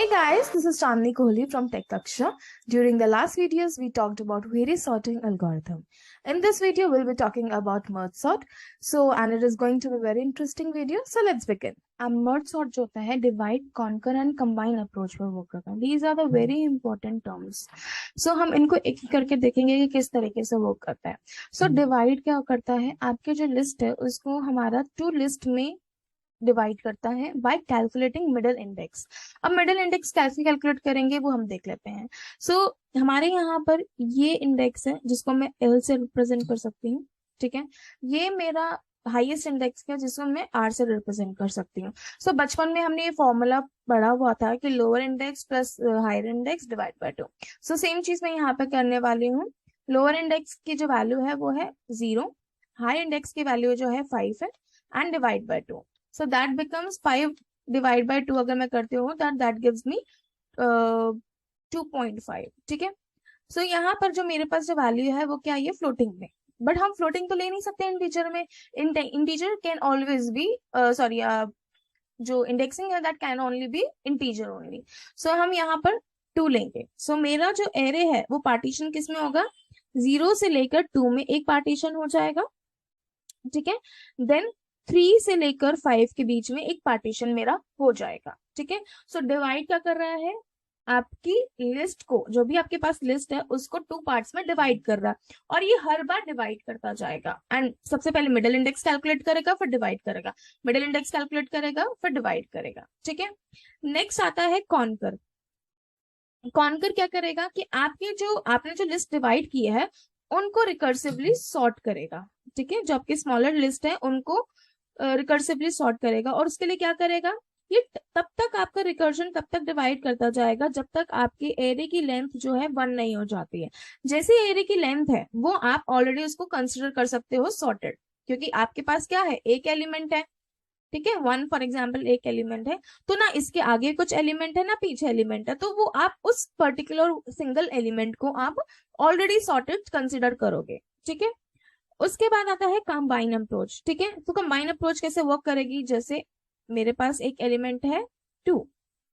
Hey guys, this is Chandni Kohli from Tech Taksha. During the last videos, we talked about various sorting algorithm. In this video, we'll be talking about merge sort. And it is going to be a very interesting video. So let's begin. अब merge sort जो होता है divide, conquer and combine approach पर work करता है. These are the very important terms. So हम इनको एक एक करके देखेंगे कि किस तरीके से work करता है. So divide क्या करता है, आपके जो list है उसको हमारा टू लिस्ट में डिवाइड करता है बाय कैलकुलेटिंग मिडिल इंडेक्स. अब मिडिल इंडेक्स कैसे कैलकुलेट करेंगे वो हम देख लेते हैं. सो हमारे यहाँ पर ये इंडेक्स है जिसको मैं एल से रिप्रेजेंट कर सकती हूँ. ठीक है, ये मेरा हाईएस्ट इंडेक्स है जिसको मैं आर से रिप्रेजेंट कर सकती हूँ. सो बचपन में हमने ये फॉर्मूला पढ़ा हुआ था कि lower index plus higher index divide by 2. So same चीज मैं यहाँ पे करने वाली हूँ. लोअर इंडेक्स की जो वैल्यू है वो है 0, हाई इंडेक्स की वैल्यू जो है 5 है and divide by 2. So that becomes 5 divided by 2 अगर मैं करती हूँ that gives me 2.5. ठीक है, सो यहाँ पर जो मेरे पास जो वैल्यू है वो क्या है, फ्लोटिंग में. बट हम फ्लोटिंग तो ले नहीं सकते इंटीजर में. Integer can always be sorry जो इंडेक्सिंग है that can only be integer only. So हम यहाँ पर 2 लेंगे. सो मेरा जो एरे है वो पार्टीशन किस में होगा, 0 से लेकर 2 में एक पार्टीशन हो जाएगा. ठीक है, देन 3 से लेकर 5 के बीच में एक पार्टीशन मेरा हो जाएगा. ठीक है, सो डिवाइड क्या कर रहा है, आपकी लिस्ट को, जो भी आपके पास लिस्ट है उसको 2 पार्ट्स में डिवाइड कर रहा है और ये हर बार डिवाइड करता जाएगा. एंड सबसे पहले मिडिल इंडेक्स कैलकुलेट करेगा फिर डिवाइड करेगा, मिडिल इंडेक्स कैलकुलेट करेगा फिर डिवाइड करेगा. ठीक है, नेक्स्ट आता है कॉन्कर. कॉन्कर क्या करेगा कि आपने जो लिस्ट डिवाइड की है उनको रिकर्सिवली सॉर्ट करेगा. ठीक है, जो आपकी स्मॉलर लिस्ट है उनको रिकर्सिवली सॉर्ट करेगा और उसके लिए क्या करेगा, ये तब तक आपका रिकर्जन तब तक डिवाइड करता जाएगा जब तक आपके एरे की लेंथ जो है 1 नहीं हो जाती है. जैसे एरे की लेंथ है वो आप ऑलरेडी उसको कंसिडर कर सकते हो सॉर्टेड, क्योंकि आपके पास क्या है, एक एलिमेंट है. ठीक है, 1 फॉर एग्जाम्पल एक एलिमेंट है, तो ना इसके आगे कुछ एलिमेंट है ना पीछे एलिमेंट है, तो वो आप उस पर्टिकुलर सिंगल एलिमेंट को आप ऑलरेडी सॉर्टेड कंसिडर करोगे. ठीक है, उसके बाद आता है कंबाइन अप्रोच. ठीक है, तो कंबाइन अप्रोच कैसे वर्क करेगी, जैसे मेरे पास एक एलिमेंट है 2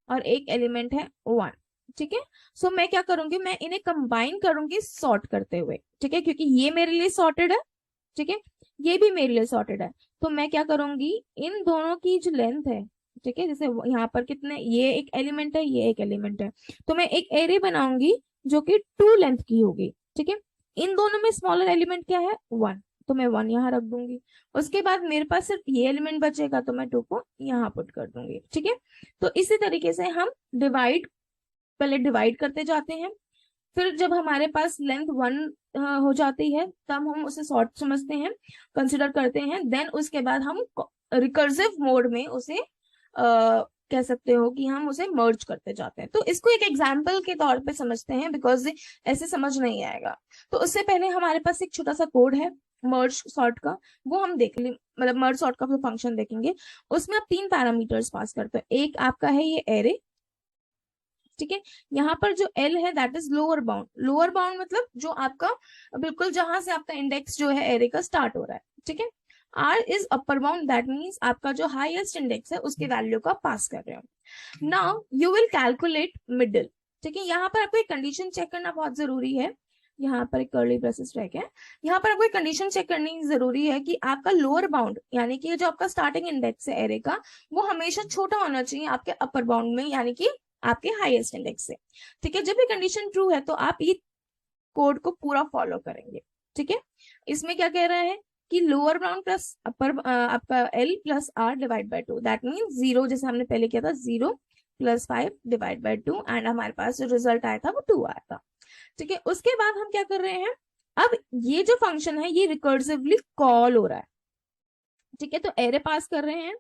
और एक एलिमेंट है 1. ठीक है, सो मैं क्या करूंगी, मैं इन्हें कंबाइन करूंगी सॉर्ट करते हुए. ठीक है, क्योंकि ये मेरे लिए सॉर्टेड है. ठीक है, ये भी मेरे लिए सॉर्टेड है, तो मैं क्या करूंगी, इन दोनों की जो लेंथ है, ठीक है, जैसे यहाँ पर कितने, ये एक एलिमेंट है ये एक एलिमेंट है, तो मैं एक एरे बनाऊंगी जो कि 2 लेंथ की होगी. ठीक है, इन दोनों में स्मॉलर एलिमेंट क्या है 1, तो मैं 1 यहाँ रख दूंगी. उसके बाद मेरे पास सिर्फ ये एलिमेंट बचेगा तो मैं 2 को यहाँ पुट कर दूंगी. ठीक है, तो इसी तरीके से हम पहले डिवाइड करते जाते हैं, फिर जब हमारे पास लेंथ 1 हो जाती है तब हम उसे सॉर्ट समझते हैं, कंसिडर करते हैं. देन उसके बाद हम रिकर्सिव मोड में उसे कह सकते हो कि हम उसे मर्ज करते जाते हैं. तो इसको एक एग्जाम्पल के तौर पे समझते हैं बिकॉज ऐसे समझ नहीं आएगा. तो उससे पहले हमारे पास एक छोटा सा कोड है मर्ज सॉर्ट का, वो हम देख लें, मतलब मर्ज सॉर्ट का जो फंक्शन देखेंगे उसमें आप 3 पैरामीटर्स पास करते हो. एक आपका है ये एरे. ठीक है, यहाँ पर जो एल है that is lower bound. Lower bound मतलब जो आपका बिल्कुल जहां से आपका इंडेक्स जो है एरे का स्टार्ट हो रहा है. ठीक है, R is upper bound, that means आपका जो हाईएस्ट इंडेक्स है उसके वैल्यू का पास कर रहे हो. Now you will calculate middle. ठीक है, यहाँ पर आपको एक कंडीशन चेक करना बहुत जरूरी है. यहाँ पर एक कर्ली ब्रेसेस टैग है, यहाँ पर आपको एक कंडीशन चेक करनी जरूरी है कि आपका लोअर बाउंड यानी कि जो आपका स्टार्टिंग इंडेक्स है एरे का वो हमेशा छोटा होना चाहिए आपके अपर बाउंड में, यानी कि आपके हाईएस्ट इंडेक्स से. ठीक है, जब ये कंडीशन ट्रू है तो आप ये कोड को पूरा फॉलो करेंगे. ठीक है, इसमें क्या कह रहा है कि लोअर बाउंड प्लस अपर आपका L plus R divide by 2, that means 0, जैसे हमने पहले किया था 0 प्लस 5 डिवाइड बाय 2 एंड हमारे पास जो रिजल्ट आया था वो 2 आया था. ठीक है, उसके बाद हम क्या कर रहे हैं, अब ये जो फंक्शन है ये रिकर्सिवली कॉल हो रहा है. ठीक है, तो एरे पास कर रहे हैं.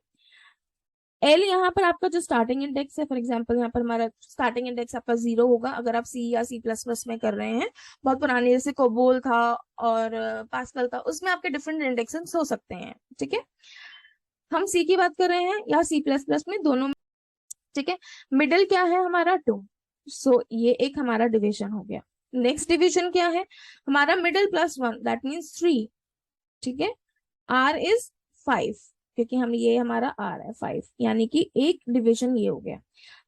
एल यहाँ पर आपका जो स्टार्टिंग इंडेक्स है, फॉर एग्जांपल यहाँ पर हमारा स्टार्टिंग इंडेक्स आपका 0 होगा अगर आप सी या C++ में कर रहे हैं. बहुत पुराने जैसे कोबोल था और पास्कल था, उसमें आपके डिफरेंट इंडेक्सेस हो सकते हैं. ठीक है, हम सी की बात कर रहे हैं या C++ में, दोनों में. ठीक है, मिडिल क्या है हमारा 2, सो ये एक हमारा डिविजन हो गया. नेक्स्ट डिविजन क्या है हमारा, मिडिल प्लस 1 दैट मीन्स 3. ठीक है, आर इज 5 क्योंकि हम ये हमारा आ रहा है 5, यानी कि एक डिवीजन ये हो गया।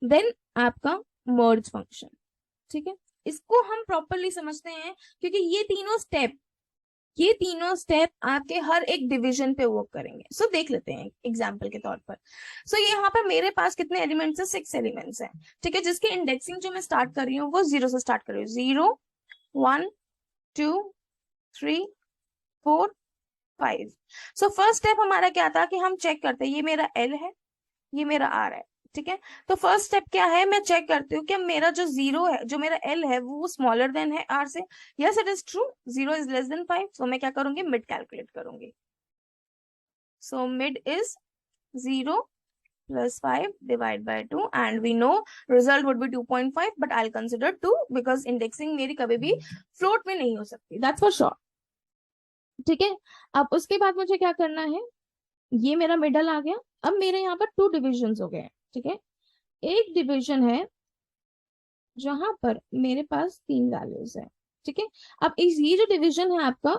देन आपका मर्ज फंक्शन, ठीक है, इसको हम प्रॉपरली समझते हैं क्योंकि ये तीनों स्टेप आपके हर एक डिवीजन पे वर्क करेंगे। सो देख लेते हैं एग्जाम्पल के तौर पर। सो ये यहाँ पर मेरे पास कितने एलिमेंट्स है, 6 एलिमेंट्स हैं, ठीक है, जिसकी इंडेक्सिंग जो मैं स्टार्ट कर रही हूँ वो 0 से स्टार्ट कर रही हूँ। 0 1 2 3 4 5। सो फर्स्ट स्टेप हमारा क्या था कि हम चेक करते हैं, ये मेरा L है, ये मेरा R है, ठीक है। तो फर्स्ट स्टेप क्या है, मैं चेक करती हूँ कि मेरा जो 0 है, जो मेरा L है, वो स्मॉलर देन है R से। Yes it is true, 0 is less than 5। सो मैं क्या करूंगी, मिड कैलकुलेट करूंगी। So mid is 0 plus 5 divide by 2 and we know result would be 2.5 but I'll consider 2 because indexing मेरी कभी भी float में नहीं हो सकती, that's for sure, ठीक है। अब उसके बाद मुझे क्या करना है, ये मेरा मिडल आ गया। अब मेरे यहाँ पर 2 डिविजन हो गए, ठीक है। एक डिवीजन है जहां पर मेरे पास 3 वैल्यूज है, ठीक है। अब ये जो डिवीजन है आपका,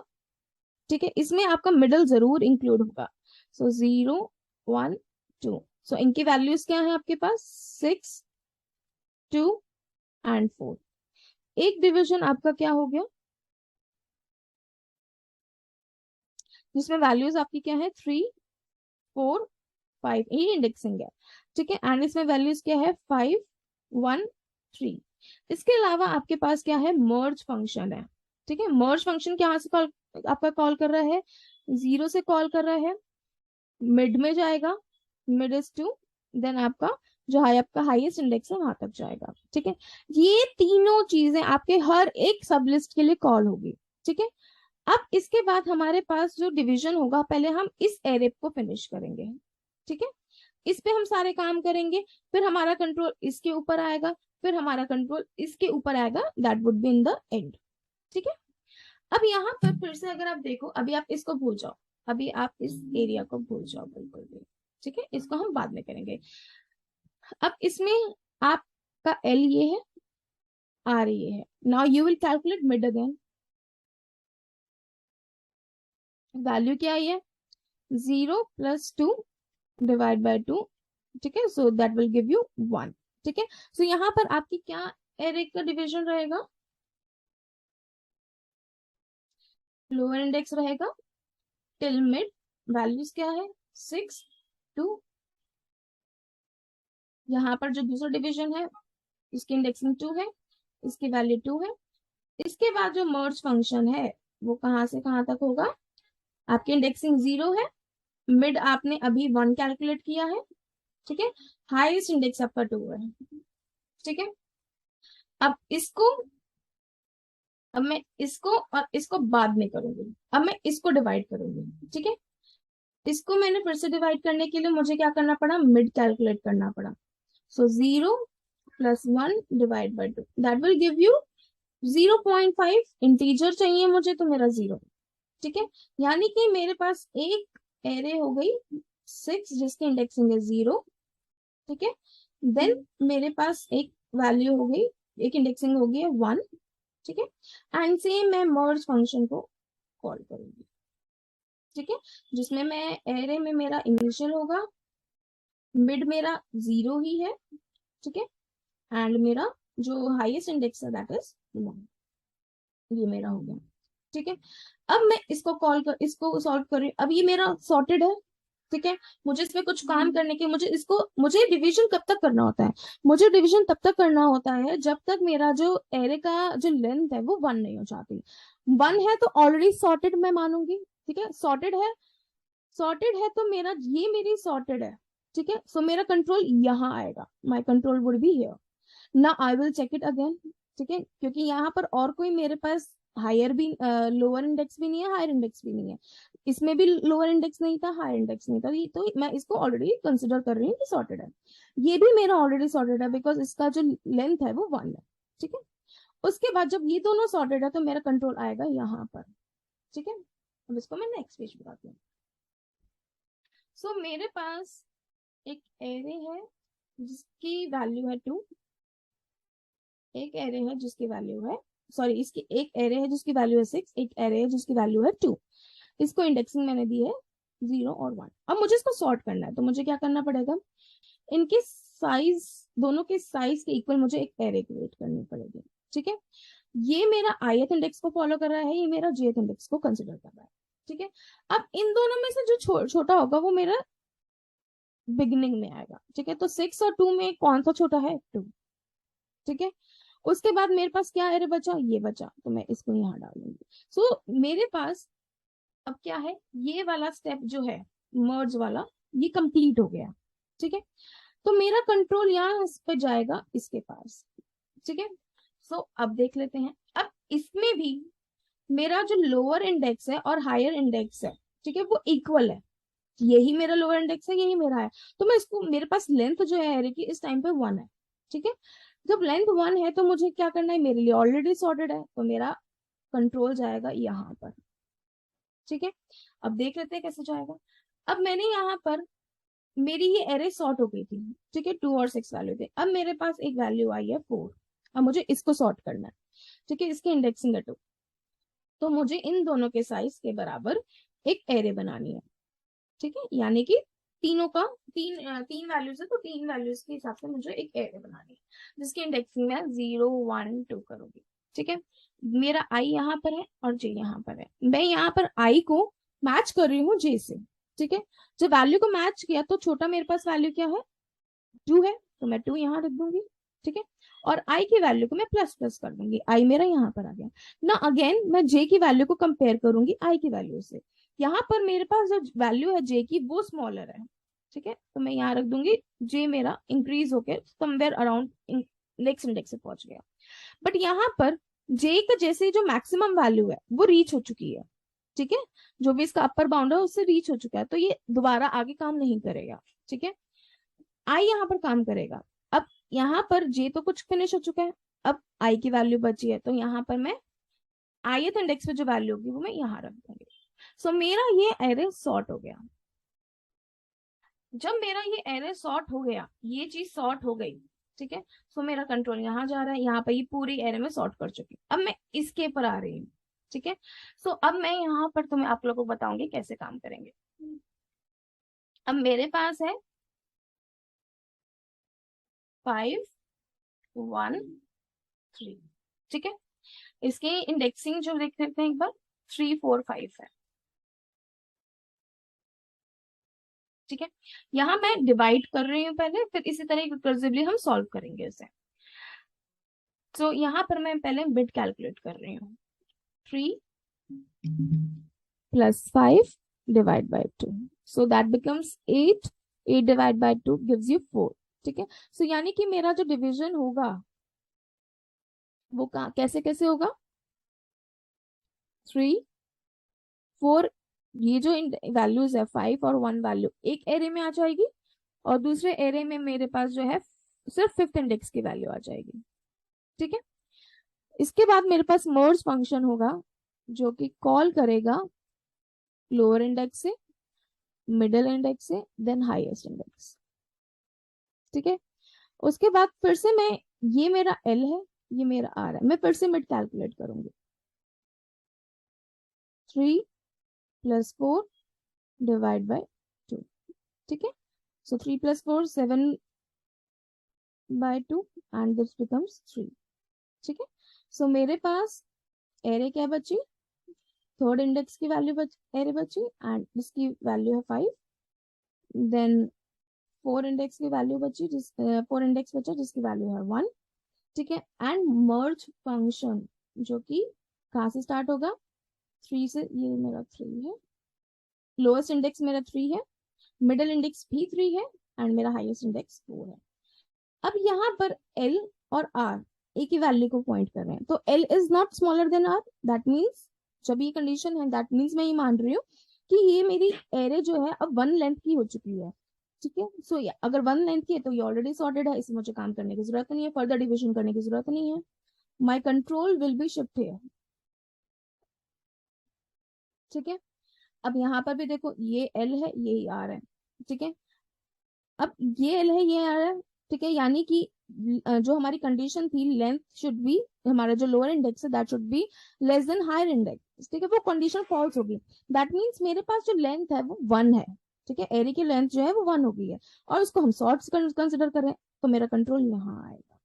ठीक है, इसमें आपका मिडल जरूर इंक्लूड होगा। सो 0 1 2। सो इनकी वैल्यूज क्या है आपके पास, 6 2 एंड 4। एक डिवीजन आपका क्या हो गया जिसमें वैल्यूज आपकी क्या है, 3 4 5, ये इंडेक्सिंग है, ठीक है। एंड इसमें वैल्यूज क्या है, 5 1 3। इसके अलावा आपके पास क्या है, मर्ज फंक्शन है, ठीक है। मर्ज फंक्शन क्या से कॉल, आपका कॉल कर रहा है, 0 से कॉल कर रहा है, मिड में जाएगा, मिड इज 2, देन आपका जो है आपका हाईएस्ट इंडेक्स है वहां तक जाएगा, ठीक है। ये तीनों चीजें आपके हर एक सब लिस्ट के लिए कॉल होगी, ठीक है। अब इसके बाद हमारे पास जो डिवीजन होगा, पहले हम इस एरे को फिनिश करेंगे, ठीक है। इस पे हम सारे काम करेंगे, फिर हमारा कंट्रोल इसके ऊपर आएगा, फिर हमारा कंट्रोल इसके ऊपर आएगा, that would be in the end, ठीक है। अब यहाँ पर फिर से अगर आप देखो, अभी आप इसको भूल जाओ, अभी आप इस एरिया को भूल जाओ बिल्कुल भी, ठीक है, इसको हम बाद में करेंगे। अब इसमें आपका L ये है, R ये है। Now you will calculate mid again. Value क्या आई है, 0 + 2 डिवाइड बाय 2, ठीक है। So that will give you 1, ठीक है। सो यहाँ पर आपकी क्या एरे का डिवीजन रहेगा, लोअर इंडेक्स रहेगा टिल मिड। वैल्यूज क्या है, 6 2। यहाँ पर जो दूसरा डिवीजन है, इसकी इंडेक्सिंग 2 है, इसकी वैल्यू 2 है। इसके बाद जो मर्ज फंक्शन है वो कहाँ से कहाँ तक होगा, आपकी इंडेक्सिंग 0 है, मिड आपने अभी 1 कैलकुलेट किया है, ठीक है। हाईएस्ट इंडेक्स आपका 2 है, ठीक है। अब इसको, अब मैं इसको और इसको बाद में करूंगी, अब मैं इसको डिवाइड करूंगी, ठीक है। इसको मैंने फिर से डिवाइड करने के लिए मुझे क्या करना पड़ा, मिड कैलकुलेट करना पड़ा। सो 0 + 1 divide by 2, that will give you 0.5। Integer चाहिए मुझे तो मेरा 0, ठीक है। यानी कि मेरे पास एक एरे हो गई 6 जिसकी इंडेक्सिंग है 0, ठीक है। देन मेरे पास एक वैल्यू हो गई, एक इंडेक्सिंग हो गई 1, ठीक है। एंड सेम मैं मर्ज फंक्शन को कॉल करूंगी, ठीक है, जिसमें मैं एरे में मेरा इनिशियल होगा, मिड मेरा 0 ही है, ठीक है, एंड मेरा जो हाईएस्ट इंडेक्स है दैट इज 1। ये मेरा हो गया, ठीक है। अब मैं इसको इसको सॉल्व कर रही हूँ। अब ये मेरा सॉर्टेड है, ठीक है। मुझे इसमें कुछ काम करने के, मुझे डिवीजन कब तक करना होता है, मुझे डिवीजन तब तक करना होता है जब तक मेरा जो एरे का जो लेंथ है वो 1 नहीं हो जाती। 1 है तो ऑलरेडी सॉर्टेड मैं मानूंगी, ठीक है। सॉर्टेड है तो ये मेरी सॉर्टेड है, ठीक है। सो मेरा कंट्रोल यहाँ आएगा, my control would be here. ना I will check it again, ठीक है, क्योंकि यहाँ पर और कोई मेरे पास हायर भी लोअर इंडेक्स भी नहीं है, हायर इंडेक्स भी नहीं है। इसमें भी लोअर इंडेक्स नहीं था, हायर इंडेक्स नहीं था, तो मैं इसको ऑलरेडी कंसिडर कर रही हूँ कि सॉर्टेड है। ये भी मेरा ऑलरेडी सॉर्टेड है बिकॉज इसका जो लेंथ है वो 1 है, ठीक है। उसके बाद जब ये दोनों सॉर्टेड है तो मेरा कंट्रोल आएगा यहाँ पर, ठीक है। अब इसको मैं नेक्स्ट पेज बताती हूँ। सो मेरे पास एक एरे है जिसकी वैल्यू है 2, एक एरे है जिसकी वैल्यू है, सॉरी, इसकी एक एरे है जिसकी वैल्यू है 6, एक एरे है जिसकी वैल्यू है 2। इसको इंडेक्सिंग मैंने दी है 0 और 1। अब मुझे इसको सॉर्ट करना है, तो मुझे क्या करना पड़ेगा, इनके साइज, दोनों के साइज के इक्वल मुझे एक एरे क्रिएट करनी पड़ेगी। ठीक है, ये मेरा ith इंडेक्स को फॉलो कर रहा है, ये मेरा jth इंडेक्स को कंसिडर कर रहा है। ठीक है, अब इन दोनों में से जो छोटा होगा वो मेरा बिगिनिंग में आएगा। ठीक है, तो 6 और 2 में कौन सा छोटा है, 2। ठीक है, उसके बाद मेरे पास क्या एरे बचा, ये बचा, तो मैं इसको यहाँ डालूंगी। सो मेरे पास अब क्या है, ये वाला स्टेप जो है मर्ज वाला, ये कंप्लीट हो गया। ठीक है, तो मेरा कंट्रोल यहाँ पे जाएगा इसके पास। ठीक है, सो अब देख लेते हैं, अब इसमें भी मेरा जो लोअर इंडेक्स है और हायर इंडेक्स है, ठीक है, वो इक्वल है। यही मेरा लोअर इंडेक्स है, यही मेरा है, तो मैं इसको, मेरे पास लेंथ जो है एरे की इस टाइम पे 1 है। ठीक है, जब लेंथ 1 है तो मुझे क्या करना है, मेरे लिए ऑलरेडी सॉर्टेड है, तो मेरा कंट्रोल जाएगा यहाँ पर। ठीक है, अब देख लेते हैं कैसे जाएगा। अब मैंने यहाँ पर, मेरी ये एरे सॉर्ट हो गई थी। ठीक है, 2 और 6 वैल्यू थे, अब मेरे पास एक वैल्यू आई है 4। अब मुझे इसको सॉर्ट करना है। ठीक है, इसकी इंडेक्सिंग है 2, तो मुझे इन दोनों के साइज के बराबर एक एरे बनानी है। ठीक है, यानी कि तीनों का तीन वैल्यूज है, तो 3 वैल्यूज के हिसाब से मुझे एक एरे बनानी है, जिसकी इंडेक्सिंग मैं 0 1 2 करूंगी। ठीक है, मेरा आई यहाँ पर है और जे यहाँ पर है, मैं यहाँ पर आई को मैच कर रही हूँ जे से। ठीक है, जब वैल्यू को मैच किया तो छोटा मेरे पास वैल्यू क्या है, 2 है, तो मैं 2 यहाँ रख दूंगी। ठीक है, और आई की वैल्यू को मैं प्लस प्लस कर दूंगी, आई मेरा यहाँ पर आ गया ना। अगेन मैं जे की वैल्यू को कंपेयर करूंगी आई की वैल्यू से, यहाँ पर मेरे पास जो वैल्यू है जे की वो स्मॉलर है। ठीक है, तो मैं यहाँ रख दूंगी, जे मेरा इंक्रीज होकर समवेयर अराउंड नेक्स्ट इंडेक्स से पहुंच गया। बट यहाँ पर जे का जैसे जो मैक्सिमम वैल्यू है वो रीच हो चुकी है। ठीक है, जो भी इसका अपर बाउंड है उससे रीच हो चुका है, तो ये दोबारा आगे काम नहीं करेगा। ठीक है, आई यहाँ पर काम करेगा। अब यहाँ पर जे तो कुछ फिनिश हो चुका है, अब आई की वैल्यू बची है, तो यहाँ पर मैं ith इंडेक्स पे जो वैल्यू होगी वो मैं यहाँ रख दूंगी। सो मेरा ये एरे सॉर्ट हो गया। जब मेरा ये एरे सॉर्ट हो गया, ये चीज सॉर्ट हो गई, ठीक है, सो मेरा कंट्रोल यहाँ जा रहा है, यहाँ पे ये पूरी एरे में सॉर्ट कर चुकी। अब मैं इसके पर आ रही हूँ। ठीक है, सो अब मैं यहाँ पर तुम्हें आप लोगों को बताऊंगी कैसे काम करेंगे। अब मेरे पास है 5 1 3। ठीक है, इसके इंडेक्सिंग जो देख लेते हैं एक बार, 3 4 5 है। ठीक है, यहाँ मैं डिवाइड कर रही हूँ पहले, फिर इसी तरह रिकर्सिवली हम सॉल्व करेंगे इसे। तो यहाँ पर मैं पहले बिट कैलकुलेट कर रही हूँ, 3 + 5 divide by 2, so that becomes 8। 8 divide by 2 gives you 4। ठीक है, सो यानी कि मेरा जो डिवीजन होगा वो कैसे कैसे होगा, 3 4, ये जो वैल्यूज है 5 और 1 वैल्यू एक एरे में आ जाएगी, और दूसरे एरे में मेरे पास जो है सिर्फ 5th इंडेक्स की वैल्यू आ जाएगी। ठीक है, इसके बाद मेरे पास मर्ज फंक्शन होगा जो कि कॉल करेगा लोअर इंडेक्स से, मिडिल इंडेक्स से, देन हाईएस्ट इंडेक्स। ठीक है, उसके बाद फिर से मैं, ये मेरा एल है, ये मेरा आर है, मैं फिर से मिड कैलकुलेट करूंगी, 3 + 4 डिवाइड बाय 2। ठीक है, so 3 + 4 7/2 and this becomes 3। ठीक है, सो मेरे पास एरे क्या बची, 3rd इंडेक्स की वैल्यू एरे बची, एंड इसकी वैल्यू है 5, देन 4 इंडेक्स की वैल्यू बची, 4 इंडेक्स बचा जिसकी वैल्यू है 1। ठीक है, एंड मर्ज फंक्शन जो कि कहाँ से स्टार्ट होगा, 3 से, ये मेरा 3 है, लोएस्ट इंडेक्स मेरा 3 है, मिडिल इंडेक्स भी 3 है, एंड मेरा हाईएस्ट इंडेक्स 4 है। अब यहाँ पर L और R एक ही वैल्यू को पॉइंट कर रहे हैं, तो L is not smaller than R, that means जब ये कंडीशन है, दैट मीन्स मैं ये मान रही हूँ कि ये मेरी एरे जो है अब 1 लेंथ की हो चुकी है। ठीक है, सो अगर 1 लेंथ की है तो ये ऑलरेडी सॉर्टेड है, इसमें मुझे काम करने की जरूरत नहीं है, फर्दर डिविजन करने की जरूरत नहीं है। My control will be shift here. ठीक है, अब यहाँ पर भी देखो, ये L है, ये R है। ठीक है, अब ये L है, ये R है। ठीक है, यानी कि जो हमारी कंडीशन थी, लेंथ शुड बी, हमारा जो लोअर इंडेक्स है that should be less than higher index. ठीक है, वो कंडीशन फॉल्स होगी। दैट मीन्स मेरे पास जो लेंथ है वो 1 है, ठीक है, एरे की लेंथ जो है वो 1 हो गई है, और उसको हम शॉर्ट्स कंसिडर करें तो मेरा कंट्रोल यहाँ आएगा,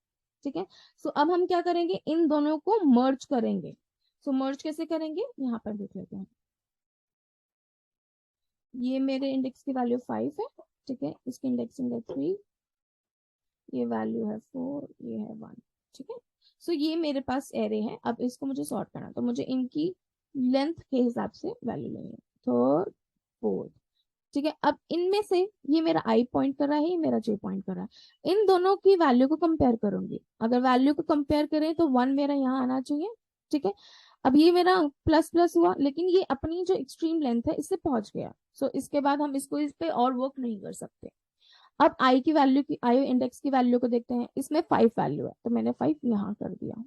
ठीक है। सो अब हम क्या करेंगे, इन दोनों को मर्ज करेंगे। सो मर्ज कैसे करेंगे, यहाँ पर देख लेते हैं। ये मेरे इंडेक्स की वैल्यू 5 है, ठीक है, इसकी इंडेक्सिंग है 3, ये वैल्यू है 4, ये है 1, ठीक है। सो ये मेरे पास एरे है। अब इसको मुझे सॉर्ट करना, तो मुझे इनकी लेंथ के हिसाब से वैल्यू लेनी है, थर्ड, फोर्थ, ठीक है। अब इनमें से ये मेरा आई पॉइंट कर रहा है, ये मेरा जे पॉइंट कर रहा है, इन दोनों की वैल्यू को कंपेयर करूंगी। अगर वैल्यू को कंपेयर करें तो 1 मेरा यहाँ आना चाहिए, ठीक है। अब ये मेरा प्लस प्लस हुआ, लेकिन ये अपनी जो एक्सट्रीम लेंथ है इससे पहुंच गया। सो इसके बाद हम इसको इस पे और वर्क नहीं कर सकते। अब आई की वैल्यू की, आई इंडेक्स की वैल्यू को देखते हैं। इसमें 5 वैल्यू है, तो मैंने 5 यहाँ कर दिया,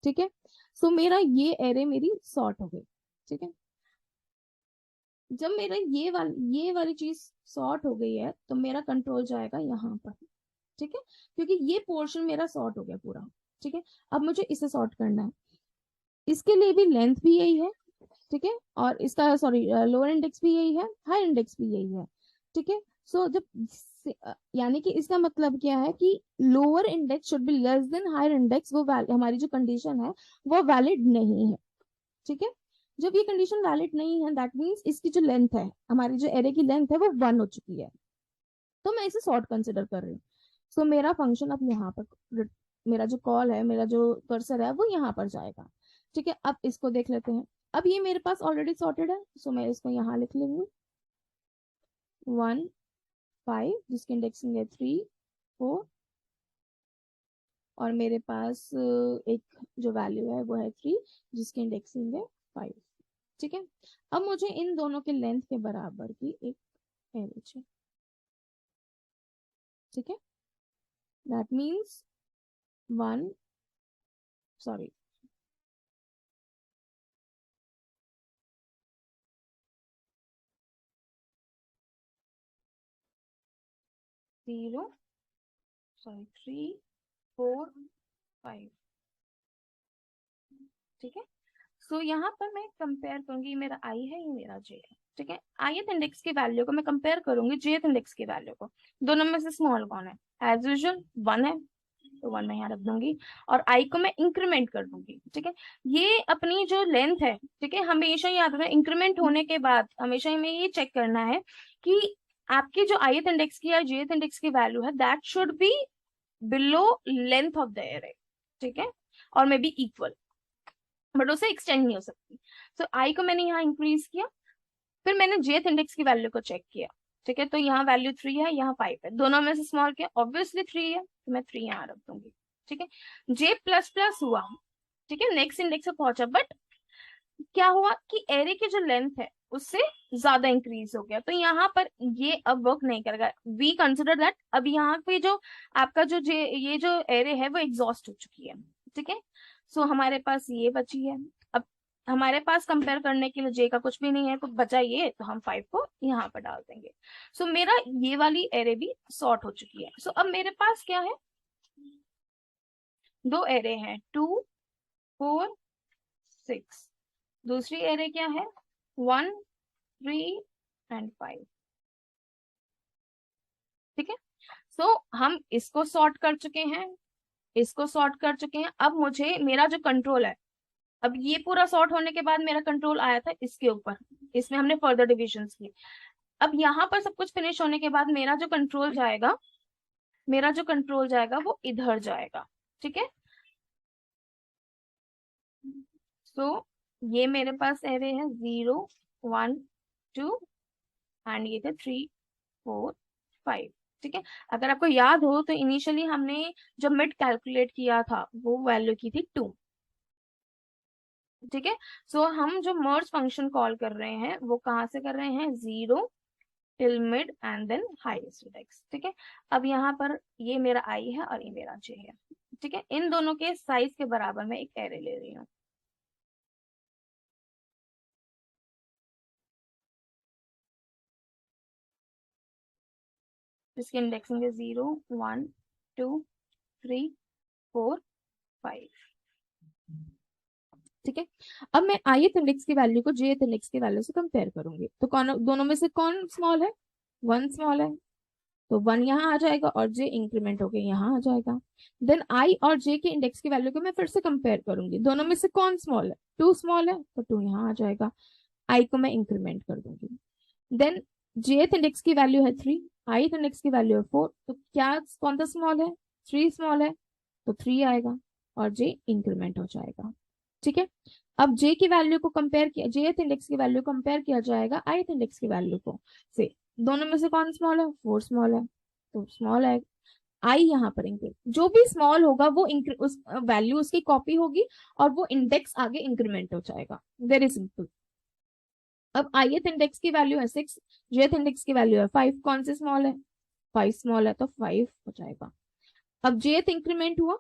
ठीक है। सो मेरा ये एरे मेरी सॉर्ट हो गई, ठीक है। जब मेरा ये वाली चीज सॉर्ट हो गई है तो मेरा कंट्रोल जाएगा यहाँ पर, ठीक है, क्योंकि ये पोर्शन मेरा सॉर्ट हो गया पूरा, ठीक है। अब मुझे इसे सॉर्ट करना है, इसके लिए भी लेंथ भी यही है, ठीक है, और इसका सॉरी लोअर इंडेक्स भी यही है, हाई इंडेक्स भी यही है, ठीक है। सो जब यानी कि इसका मतलब क्या है कि lower index should be less than higher index, वो हमारी जो कंडीशन है वो वैलिड नहीं है, ठीक है। जब ये कंडीशन वैलिड नहीं है, दैट मीन्स इसकी जो लेंथ है, हमारी जो एरे की लेंथ है वो 1 हो चुकी है, तो मैं इसे शॉर्ट कंसिडर कर रही हूँ। सो मेरा फंक्शन अब यहाँ पर, मेरा जो कॉल है, मेरा जो कर्सर है वो यहाँ पर जाएगा, ठीक है। अब इसको देख लेते हैं। अब ये मेरे पास ऑलरेडी सॉर्टेड है, सो मैं इसको यहाँ लिख लूंगी 1, 5, जिसकी इंडेक्सिंग है 3, 4, और मेरे पास एक जो वैल्यू है वो है 3, जिसकी इंडेक्सिंग है 5, ठीक है। अब मुझे इन दोनों के लेंथ के बराबर की एक एरे चाहिए, ठीक है। That means 1, sorry, zero, sorry 3, 4, 5, ठीक है। सो यहाँ पर मैं कंपेयर करूंगी, ये मेरा आई है, ये मेरा जे है, ठीक है। ith इंडेक्स की वैल्यू को मैं कंपेयर करूंगी jth इंडेक्स की वैल्यू को। दोनों में से स्मॉल कौन है, एज यूजुअल 1 है, तो 1 मैं यहाँ रख दूंगी, और आई को मैं इंक्रीमेंट कर दूंगी, ठीक है। ये अपनी जो लेंथ है, ठीक है, हमेशा याद रखना, इंक्रीमेंट होने के बाद हमेशा हमें ये चेक करना है कि आपकी जो ith इंडेक्स की या jth इंडेक्स की वैल्यू है, that should be below length of the array, ठीक है, और मे बी इक्वल, बट उसे एक्सटेंड नहीं हो सकती। सो आई को मैंने यहाँ इंक्रीज किया, फिर मैंने jth इंडेक्स की वैल्यू को चेक किया, ठीक है, तो यहाँ वैल्यू 3 है, यहाँ 5 है, दोनों में से स्मॉल क्या, ऑब्वियसली 3 है, तो मैं 3 यहाँ रख दूंगी, ठीक है। जे प्लस प्लस हुआ, ठीक है, नेक्स्ट इंडेक्स पे पहुंचा, बट क्या हुआ कि एरे की जो लेंथ है उससे ज्यादा इंक्रीज हो गया, तो यहाँ पर ये अब वर्क नहीं करेगा। वी कंसिडर दैट अब यहाँ पे जो आपका जो ये जो एरे है वो एग्जॉस्ट हो चुकी है, ठीक है। सो हमारे पास ये बची है। अब हमारे पास कंपेयर करने के लिए जे का कुछ भी नहीं है, तो बचा ये, तो हम 5 को यहाँ पर डाल देंगे। सो मेरा ये वाली एरे भी सॉर्ट हो चुकी है। सो अब मेरे पास क्या है, दो एरे हैं, 2, 4, 6। दूसरी एरे क्या है, 1, 3 एंड 5, ठीक है। सो हम इसको सॉर्ट कर चुके हैं, इसको सॉर्ट कर चुके हैं। अब मुझे मेरा जो कंट्रोल है, अब ये पूरा सॉर्ट होने के बाद मेरा कंट्रोल आया था इसके ऊपर, इसमें हमने फर्दर डिविजन्स की। अब यहाँ पर सब कुछ फिनिश होने के बाद मेरा जो कंट्रोल जाएगा, मेरा जो कंट्रोल जाएगा वो इधर जाएगा, ठीक है। सो ये मेरे पास एरे है 0, 1, 2 एंड ये थे 3, 4, 5, ठीक है। अगर आपको याद हो तो इनिशियली हमने जब मिड कैलकुलेट किया था वो वैल्यू की थी 2, ठीक है। सो हम जो मर्ज फंक्शन कॉल कर रहे हैं वो कहाँ से कर रहे हैं, 0 till mid and then highest index, ठीक है। अब यहाँ पर ये मेरा आई है और ये मेरा जे है, ठीक है। इन दोनों के साइज के बराबर मैं एक एरे ले रही हूँ। इसकी इंडेक्सिंग है 0, 1, 2, 3, 4, 5, ठीक है। अब मैं ith इंडेक्स की वैल्यू को jth इंडेक्स की वैल्यू से कंपेयर करूंगी, तो कौन दोनों में से कौन स्मॉल है? 1 स्मॉल है, तो 1 यहाँ आ जाएगा और j इंक्रीमेंट होके यहाँ आ जाएगा। देन i और j के इंडेक्स की वैल्यू को मैं फिर से कंपेयर करूंगी, दोनों में से कौन स्मॉल है? 2 स्मॉल है, तो 2 यहाँ आ जाएगा, i को मैं इंक्रीमेंट कर दूंगी। देन jth इंडेक्स की वैल्यू है 3, ith इंडेक्स की वैल्यू है 4, तो क्या कौन सा स्मॉल है? 3 स्मॉल है, तो 3 आएगा और j इंक्रीमेंट हो जाएगा। ठीक है। अब j की वैल्यू को कंपेयर किया, jth इंडेक्स की वैल्यू कंपेयर किया जाएगा ith इंडेक्स की वैल्यू को से, दोनों में से कौन स्मॉल है? 4 स्मॉल है, तो स्मॉल है। आई यहाँ पर इंक्रीमेंट, जो भी स्मॉल होगा वो उस वैल्यू उसकी कॉपी होगी और वो इंडेक्स आगे इंक्रीमेंट हो जाएगा। Very simple. अब ith इंडेक्स की वैल्यू है 6, jth इंडेक्स की वैल्यू है 5, कौन से स्मॉल है? 5 स्मॉल है, तो 5 हो जाएगा। अब jth इंक्रीमेंट हुआ,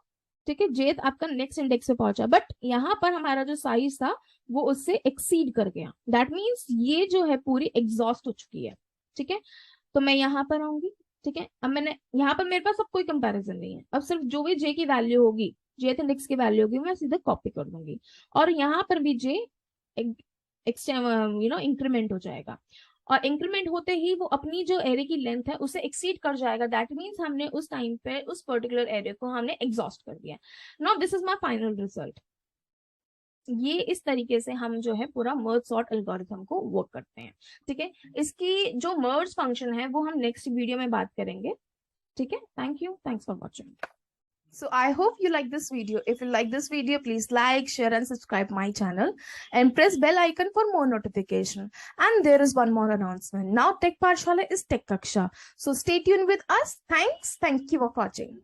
ठीक है, jth आपका नेक्स्ट इंडेक्स पे पहुंचा, बट यहाँ पर हमारा जो साइज था वो उससे एक्सीड कर गया, दैट मीन्स ये जो है पूरी एग्जॉस्ट हो चुकी है। ठीक है, तो मैं यहाँ पर आऊंगी। ठीक है, अब मैंने यहाँ पर मेरे पास अब कोई कंपैरिजन नहीं है, अब सिर्फ जो भी j की वैल्यू होगी, jth इंडेक्स की वैल्यू होगी, मैं सीधा कॉपी कर दूंगी और यहाँ पर भी j इंक्रीमेंट हो जाएगा और इंक्रीमेंट होते ही वो अपनी जो एरे की लेंथ है उसे एक्सीड कर जाएगा, दैट मीन्स हमने उस टाइम पे उस पर्टिकुलर एरे को हमने एग्जॉस्ट कर दिया। Now this is my final result. ये इस तरीके से हम जो है पूरा मर्ज सॉर्ट एल्गोरिथम को वर्क करते हैं। ठीक है, इसकी जो मर्ज फंक्शन है वो हम नेक्स्ट वीडियो में बात करेंगे। ठीक है, thank you, thanks for watching. So I hope you like this video. If you like this video, please like, share and subscribe my channel and press bell icon for more notification. And there is one more announcement. Now Tech Pathshala is Tech Kaksha. So stay tuned with us. Thanks. Thank you for watching.